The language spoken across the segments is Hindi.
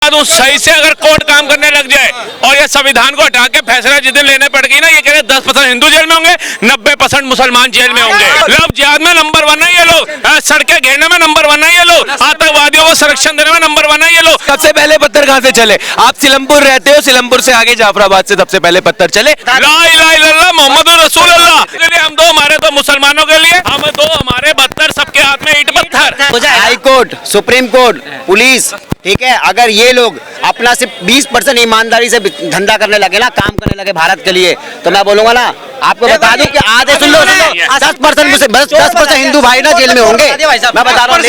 दूं, सही से अगर कोर्ट काम करने लग जाए और ये संविधान को हटा के फैसला जिस दिन लेने पड़ गई ना, ये कह रहे 10% हिंदू जेल में होंगे, 90% मुसलमान जेल में होंगे। लव जिहाद में नंबर 1 है ये लोग, सड़कें घेरने में नंबर 1 है ये लोग, आतंकवादियों को संरक्षण देने में नंबर 1 है ये लोग। सबसे पहले पत्थर कहाँ से चले? आप सिलमपुर रहते हो, सिलमपुर से आगे जाफराबाद से सबसे पहले पत्थर चले। ला इलाहा इल्लल्लाह मुहम्मदुर रसूलुल्लाह के लिए हम दो, हमारे तो मुसलमानों के लिए हम दो, हमारे 72 सबके हाथ में ईंट पत्थर। High court, supreme court, police, ठीक है, अगर ये लोग अपना सिर्फ 20% ईमानदारी से धंधा करने लगे ना, काम करने लगे भारत के लिए, तो मैं बोलूंगा ना, आपको बता दूं कि आधे सुन लो 10% हिंदू भाई ना जेल में होंगे। मैं बता रहा हूँ,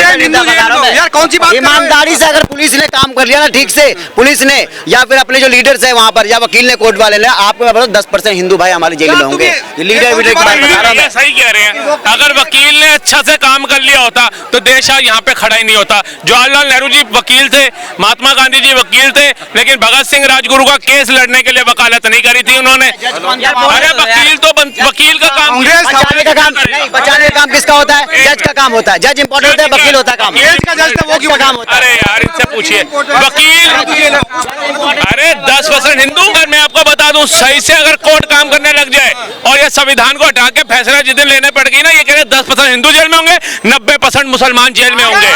ईमानदारी से अगर पुलिस ने काम कर लिया ना ठीक से, पुलिस ने या फिर अपने जो लीडर्स है वहाँ पर, या वकील ने, कोर्ट वाले ने, आपको मैं बता दूं 10% हिंदू भाई हमारे जेल में होंगे। लीडर वीडर की बात बता रहा हूं। सही कह रहे हैं, अगर वकील ने अच्छा से काम कर लिया होता तो देश यहाँ पे खड़ा ही नहीं होता। जवाहरलाल नेहरू जी वकील थे, महात्मा गांधी जी वकील थे, लेकिन भगत सिंह राजगुरु का केस लड़ने के लिए वकालत नहीं करी थी उन्होंने। अरे वकील का काम, बचाने का काम नहीं, बचाने का काम किसका होता है? जज का काम होता है। जज इंपॉर्टेंट होता है, वकील होता है काम। वो क्यों काम होता है? अरे यार इनसे पूछिए, वकील। अरे 10% हिंदू, अगर मैं आपको बता दूं, सही से अगर कोर्ट काम करने लग जाए और ये संविधान को हटा के फैसला जिस दिन लेने पड़ गई ना, ये कह रहे 10% हिंदू जेल में होंगे, 90% मुसलमान जेल में होंगे।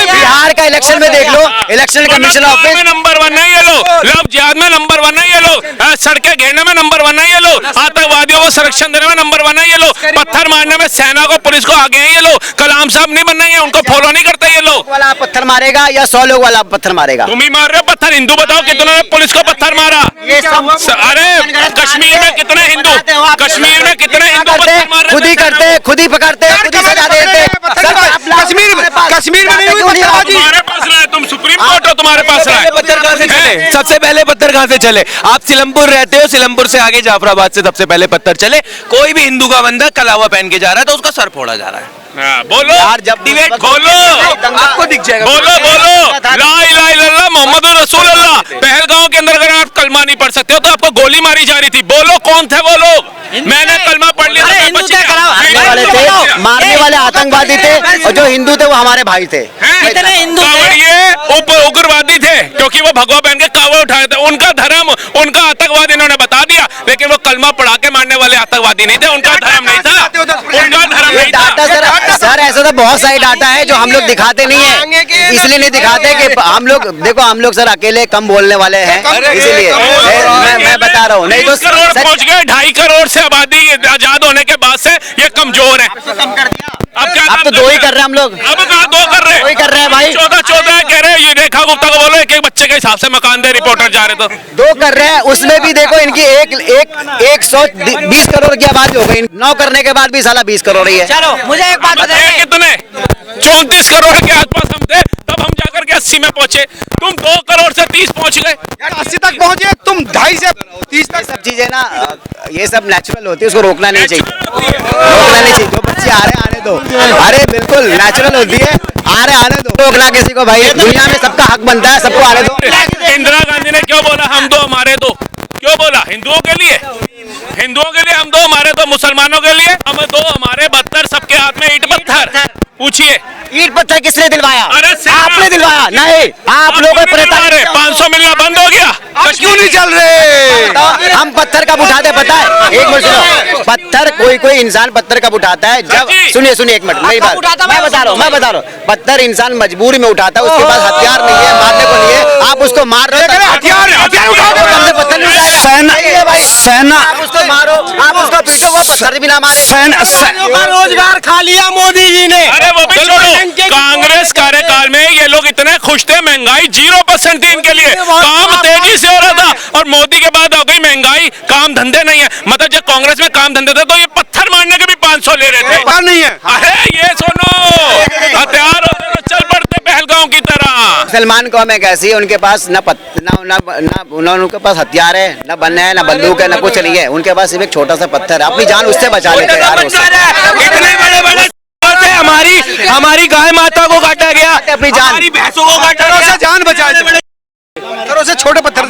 बिहार का इलेक्शन में देख लो, इलेक्शन कमीशन ऑफिस में नंबर 1 है ये लोग, लव जिहाद में नंबर 1 है ये लोग, सड़कें घेरने में नंबर 1 है ये लोग, आतंकवादियों को संरक्षण देने में नंबर 1 है ये लोग, पत्थर मारने में सेना को, पुलिस को आगे हैं ये लोग। कलाम साहब नहीं बन रहे हैं, उनको फॉलो नहीं करते ये लोग। वाला पत्थर मारेगा या 100 लोग वाला पत्थर मारेगा? तुम ही मार रहे हो पत्थर। हिंदू बताओ कितनों ने पुलिस को पत्थर मारा? अरे कश्मीर में कितने हिंदू, कश्मीर में कितने हिंदू पत्थर मार रहे? खुद ही करते, खुद ही पकड़ते, खुद ही सजा देते। कश्मीर में नहीं हुई। तुम्हारे पास रहा है, तुम सुप्रीम कोर्ट हो, तुम्हारे पास रहा है। पत्थर कहाँ से चले? सबसे पहले पत्थर कहाँ से चले? आप सिलमपुर रहते हो, सिलमपुर से आगे जाफराबाद से सबसे पहले पत्थर चले। कोई भी हिंदू का बंदा कलावा पहन के जा रहा है तो उसका सर फोड़ा जा रहा है। बोलो यार, जब डिबेट बोलो, आपको दिख जाएगा। बोलो ला इलाहा इल्लल्लाह मुहम्मदुर रसूलुल्लाह। पहलगांव के अंदर अगर आप कलमा नहीं पढ़ सकते हो तो आपको गोली मारी जा रही थी। बोलो कौन थे वो लोग? मैंने कलमा पढ़ लिया। वाले थे, मारने वाले आतंकवादी थे, और जो हिंदू थे वो हमारे भाई थे। कितने हिंदू उग्रवादी थे, क्योंकि वो भगवा पहन के कावड़ उठाए थे। उनका धर्म, उनका आतंकवाद इन्होंने बता दिया, लेकिन वो कलमा पढ़ा के मारने वाले आतंकवादी नहीं थे। उनका धर्म नहीं था, उनका धर्म नहीं था। सर ऐसा तो बहुत सारी डाटा है जो हम लोग दिखाते नहीं है, इसलिए नहीं दिखाते कि हम लोग, देखो हम लोग सर अकेले कम बोलने वाले हैं, इसीलिए मैं बता रहा हूँ। नहीं तो 20 करोड़ पहुंच गए, 2.5 करोड़ से आबादी आजाद होने के बाद से ये कमजोर है। अब तो 2 ही कर रहे हैं हम लोग। अब कहाँ 2 कर रहे हैं? 2 ही कर रहे हैं भाई। 14 कह रहे हैं। ये रेखा गुप्ता को बोलो एक बच्चे के हिसाब से मकान दे, रिपोर्टर जा रहे तो 2 कर रहे हैं। उसमें भी देखो इनकी 120 करोड़ की आबादी हो गई, 9 करने के बाद भी साला 20 करोड़ ही है। चलो मुझे एक बात बताइए, कितने 34 करोड़ के आसपास हम थे, तब हम जाकर के 80 में पहुंचे। तुम 2 करोड़ से 30 पहुंच गए, 80 तक पहुंचे, तुम 2.5 से 30 तक। सब चीजें ना ये सब नेचुरल होती है, उसको रोकना नहीं चाहिए, रोकना नहीं चाहिए। जो बच्चे आ रहे आने दो, अरे बिल्कुल नेचुरल होती है, आ रहे आने दो, रोकना किसी को भाई। दुनिया में सबका हक बनता है, सबको आने दो। इंदिरा गांधी ने क्यों बोला हम दो हमारे दो? क्यों बोला? हिंदुओं के लिए, हिंदुओं के लिए हम दो, हमारे दो, मुसलमानों के लिए हम दो, हमारे 72 सबके हाथ में ईंट पत्थर। पूछिए ईंट पत्थर किसने दिलवाया? अरे आपने दिलवाया? नहीं, आप लोगों ने। 500 मिलना बंद हो गया, क्यों नहीं चल रहे? हम पत्थर कब उठाते पता है? एक मिनट सुनो, पत्थर कोई इंसान पत्थर कब उठाता है? जब, सुनिए एक मिनट मेरी बात, मैं बता रहा हूँ। पत्थर इंसान मजबूरी में उठाता है, उसके पास हथियार नहीं है, मारने को नहीं है, आप उसको मार रहे हो, हथियार उठाओ, हमसे पत्थर नहीं उठाएगा। सेना, आप उसको मारो, आप उसको पीटो, वो पत्थर भी ना मारे। रोजगार खा लिया मोदी जी ने। अरे वो भी छोड़ो, कांग्रेस कार्यकाल में ये लोग इतने खुश थे, महंगाई 0% थी इनके लिए, काम तेजी से हो रहा था, और मोदी के बाद हो गई महंगाई, काम धंधे नहीं है। मतलब जब कांग्रेस में काम धंधे थे तो ये पत्थर मारने के भी 500 ले रहे थे। नहीं है। अरे ये सुनो, हथियार होते तो चल पड़ते पहलगांव की तरह। मुसलमान कौम है कैसी है, उनके पास उनके पास हथियार है, न बन्ने है, न बंदूक है, न कुछ नहीं है। उनके पास सिर्फ एक छोटा सा पत्थर है, अपनी जान उससे बचा लेते हैं यार। इतने बड़े हमारी गाय माता को काटा गया, अपनी जान, हमारी भैंसों को काटा गया, जान बचाए। से छोटे पत्थर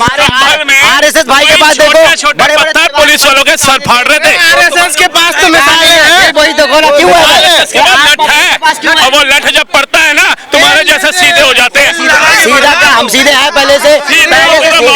आरएसएस भाई के पास देखो, बड़े पत्थर पुलिस वालों के सर फाड़ रहे थे। आरएसएस के पास तो मिसाइलें हैं, वही तो बोला क्यों है? और वो लठ जब पड़ता है ना तुम्हारे जैसे सीधे हो जाते हैं। सीधा क्या, हम सीधे हैं पहले से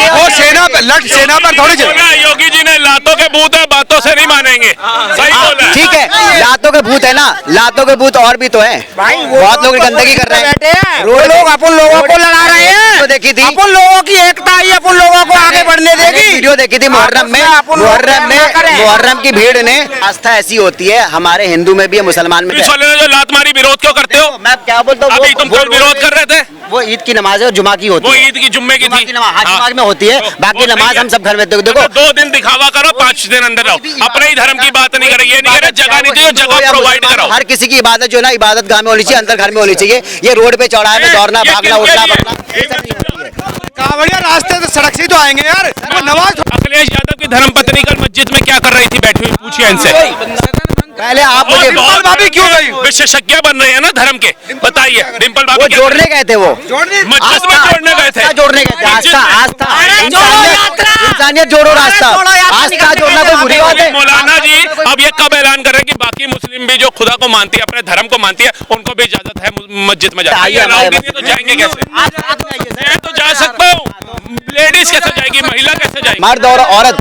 वो सेना पर थोड़ी चल। योगी जी ने लातों के भूत है, बातों से नहीं मानेंगे। सही बोला है। ठीक है, लातों के भूत है ना, लातों के भूत और भी तो है, बहुत लोग गंदगी कर रहे हैं। वो लोग अपन लोगों को लड़ा रहे हैं, तो देखी थी अपन लोगों की एकता ही अपन लोगों को आगे बढ़ने देगी। वीडियो देखी थी मुहर्रम में, मुहर्रम की भीड़ ने, आस्था ऐसी होती है हमारे हिंदू में भी है, मुसलमान में भी पुलिस है। वाले ने जो लात मारी, विरोध क्यों करते हो? मैं क्या बोलता हूँ, अभी तुम कल विरोध कर रहे थे। वो ईद की नमाज है और जुमा की होती वो है। ईद की जुम्मे की जुमा थी। की नमाज, हाँ, जुमा हाँ। में होती है, तो बाकी वो सही नमाज है। हम सब घर में देखो। तो 2 दिन दिखावा करो, 5 दिन अंदर रहो। अपने ही धर्म की बात नहीं करें, ये नहीं करें जगह नहीं चाहिए, जगह प्रोवाइड कराओ। हर किसी की इबादत जो है ना, इबादत गाह में होनी चाहिए, अंदर घर में होनी चाहिए। ये रोड पे चौराहे पे दौड़ना, ये भागना, किसके उठना, लिए? बढ़ना, ये सब नहीं होती है। कांवड़िया रास्ते तो सड़क से ही तो आएंगे यार, वो नमाज। अखिलेश यादव की धर्मपत्नी कल मस्जिद में क्या कर रही थी बैठी हुई, पूछिए इनसे। पहले आप मुझे, बहुत भाभी क्यों गई? विशेषज्ञ बन रहे हैं ना धर्म के, बताइए। डिम्पल भाभी वो क्या जोड़ने गए थे, वो मस्जिद में जोड़ने गए थे। आस्था जोड़ने गए थे, आस्था, आस्था, जोड़ो यात्रा। इंसानियत जोड़ो, रास्ता, जोड़ो यात्रा आस्था जोड़ना कोई बुरी बात है? मौलाना जी अब ये कब ऐलान कर रहे हैं कि बाकी मुस्लिम भी जो खुदा को मानती है, अपने धर्म को मानती है, उनको भी इजाजत है मस्जिद में जाने की? आइए, अलाउड हमारे नहीं है तो जाएंगे कैसे? आप जाइए सर। मैं तो जा सकता हूँ, लेडीज कैसे जाएगी, महिला कैसे जाएगी? मर्द और औरत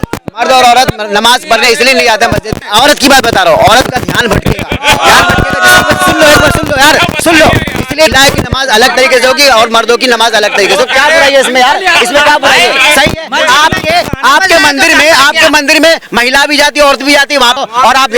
नमाज पढ़ने इसलिए नहीं जाते मस्जिद में। औरत की बात बता रहा हूँ, औरत का ध्यान भटकेगा, ध्यान भटकेगा। सुन लो, एक बार सुन लो यार, सुन लो। इसलिए लाए की नमाज अलग तरीके से होगी और मर्दों की नमाज अलग तरीके से। क्या बुराई है इसमें यार, इसमें क्या बुराई है? सही है। आपके मंदिर में महिला भी जाती है, औरत भी जाती है वहाँ पर, और आप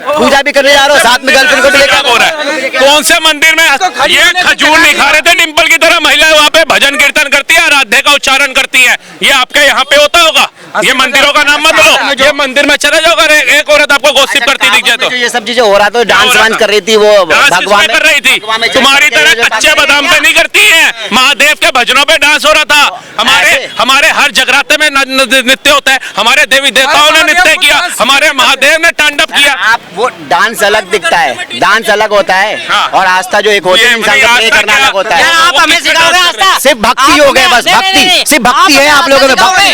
पूजा भी करने जा रहे हो, साथ में गर्लफ्रेंड को भी क्या हो रहा है? कौन से मंदिर में ये खजूर नहीं खा रहे थे? डिम्पल की तरह महिलाएं वहाँ पे भजन कीर्तन करती है, आराध्य का उच्चारण करती है। ये आपके यहाँ पे होता होगा? ये मंदिरों का नाम मत लो, ये मंदिर में चले जाओ, अगर एक औरत आपको गॉसिप करती दिख जाए तो। ये सब चीजें हो रहा था, डांस वांस कर रही थी वो, डांस भगवान किसमें कर रही थी? तुम्हारी तरह कच्चे बादाम पे नहीं करती है, महादेव के भजनों पे डांस हो रहा था। हमारे हर जगराते में नृत्य होता है, हमारे देवी देवताओं ने नृत्य किया, हमारे महादेव ने तांडव किया। आप वो डांस अलग दिखता है, डांस अलग होता है, हाँ। और आस्था जो एक होती है, इंसान का प्रे करना अलग होता है। आप हमें सिखाओगे आस्था? सिर्फ भक्ति हो गया, बस भक्ति, सिर्फ भक्ति है आप लोगों में, भक्ति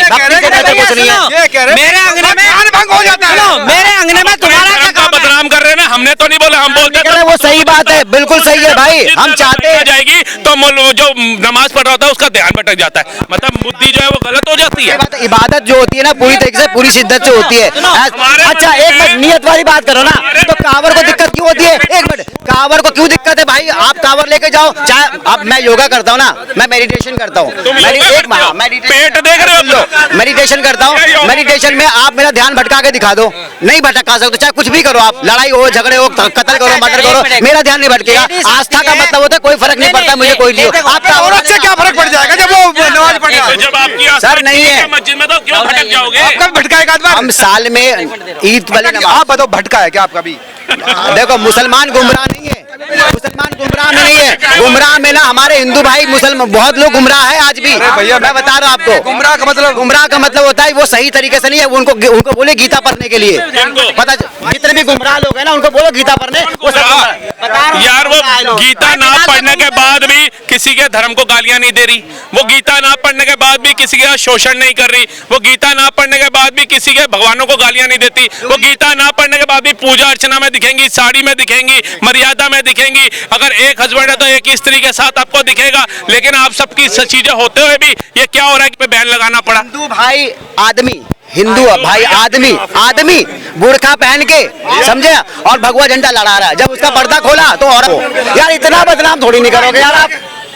से कुछ नहीं है। ये कह रहे मेरे अंगने में ध्यान भंग हो जाता है। मेरे अंगने में तुम्हारा क्या धर्म का काम है? बदनाम कर रहे हैं ना, हमने तो नहीं बोला, हम बोलते कह रहे हैं, वो सही बात है, बिल्कुल सही है भाई। हम चाहते हैं जाएगी तो जो नमाज पढ़ रहा होता है उसका ध्यान भटक जाता है, मतलब बुद्धि जो है वो गलत हो जाती है। इबादत जो होती है ना, पूरी तरीके से, पूरी शिद्दत से होती है। अच्छा, एक मिनट, नियत वाली बात करो ना, तो कांवर को दिक्कत क्यों होती है? एक मिनट, कांवर को क्यों दिक्कत है भाई? आप कांवर लेके जाओ, चाहे अब मैं योगा करता हूँ ना, मैं मेडिटेशन करता हूँ, पेट देख रहे हो? मेडिटेशन करता हूँ, मेडिटेशन में आप मेरा ध्यान भटका के दिखा दो, नहीं भटका सकते, चाहे कुछ भी करो आप, लड़ाई हो, झगड़े हो, कत्ल करो, मर्डर करो, मेरा ध्यान नहीं भटकेगा। आस्था का मतलब होता है कोई फर्क नहीं पड़ता मुझे, कोई नहीं। आपका औरत से क्या फर्क पड़ जाएगा जब वो नमाज पढ़ रहा है? जब आपकी सर नहीं है, मस्जिद में तो क्यों भटक जाओगे? आपका भी भटका एक आध बार? हम साल में ईद वाली नमाज, आप बताओ, भटका है क्या आपका भी? देखो मुसलमान गुमराह नहीं है, मुसलमान गुमराह में नहीं है, गुमराह में ना हमारे हिंदू भाई मुसलमान बहुत लोग गुमराह है आज भी। भैया, मैं बता रहा हूँ आपको, गुमराह का मतलब होता है वो सही तरीके से नहीं है, उनको बोले गीता पढ़ने के लिए, पता जितने भी गुमराह लोग हैं ना उनको बोलो गीता पढ़ने, वो सब यार वो गीता ना पढ़ने के बाद भी किसी के धर्म को गालियां नहीं दे रही, वो गीता ना पढ़ने के बाद भी किसी का शोषण नहीं कर रही, वो गीता ना पढ़ने के बाद भी किसी के भगवानों को गालियां नहीं देती, वो गीता ना पढ़ने के बाद भी पूजा अर्चना में दिखेंगी, साड़ी में दिखेंगी, मर्यादा में दिखेंगी। अगर एक हस्बैंड है तो एक ही स्त्री के साथ आपको दिखेगा, लेकिन आप सबकी चीजें होते हुए भी ये क्या हो रहा है कि बैन लगाना पड़ा? हिंदू भाई आदमी, हिंदू भाई आदमी बुर्खा पहन के, समझे, और भगवा झंडा लड़ा रहा है, जब उसका पर्दा खोला तो औरत, यार इतना बदनाम थोड़ी नहीं करोगे यार आप।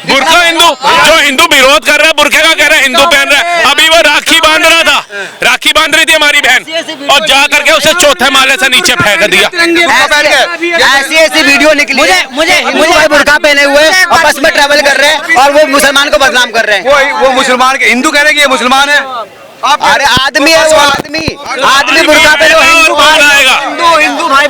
बुरखा हिंदू, जो हिंदू विरोध कर रहा है बुरखे का, कह रहा है हिंदू पहन रहा है। अभी वो राखी बांध रहा था, राखी बांध रही थी हमारी बहन, और जा करके उसे चौथे माले से नीचे फेंक दिया। ऐसी वीडियो निकली, मुझे हिंदू भाई बुर्खा पहने हुए और बस में ट्रेवल कर रहे हैं और वो मुसलमान को बदनाम कर रहे हैं। वो मुसलमान के, हिंदू कह रहे हैं कि ये मुसलमान है। अरे आदमी है वो, आदमी बुर्खा पहने, हिंदू भाई